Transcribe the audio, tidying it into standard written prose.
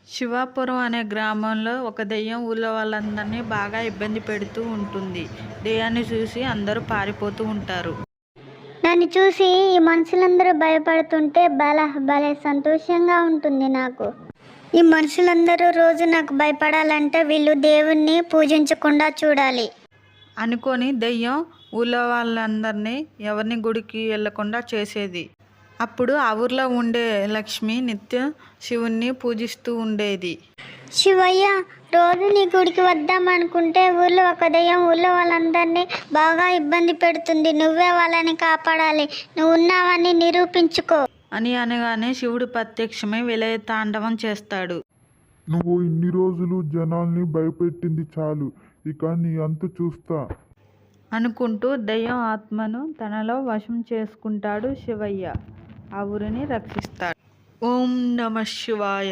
శివాపురం అనే గ్రామంలో ఒక దెయ్యం ఊళ్ళో వాళ్ళందరినీ బాగా ఇబ్బంది పెడుతూ ఉంటుంది. దెయ్యాన్ని చూసి అందరూ పారిపోతూ ఉంటారు. నన్ను చూసి ఈ మనుషులందరూ భయపడుతుంటే భలే సంతోషంగా ఉంటుంది నాకు. ఈ మనుషులందరూ రోజు నాకు భయపడాలంటే వీళ్ళు దేవుణ్ణి పూజించకుండా చూడాలి అనుకొని దెయ్యం ఊళ్ళో వాళ్ళందరినీ ఎవరిని గుడికి వెళ్ళకుండా చేసేది. అప్పుడు ఆ ఊర్లో ఉండే లక్ష్మి నిత్యం శివుణ్ణి పూజిస్తూ ఉండేది. శివయ్య, రోజు నీ గుడికి వద్దామనుకుంటే ఊళ్ళో ఒక దెయ్యం ఊళ్ళో వాళ్ళందరినీ బాగా ఇబ్బంది పెడుతుంది. నువ్వే వాళ్ళని కాపాడాలి. నువ్వు ఉన్నావని నిరూపించుకో అని అనగానే శివుడు ప్రత్యక్షమై విలయ తాండవం చేస్తాడు. నువ్వు ఇన్ని రోజులు జనాల్ని భయపెట్టింది చాలు, ఇక నీ అంతు చూస్తా అనుకుంటూ దెయ్యం ఆత్మను తనలో వశం చేసుకుంటాడు శివయ్య. ఆ ఊరిని రక్షిస్తాడు. ఓం నమః శివాయ.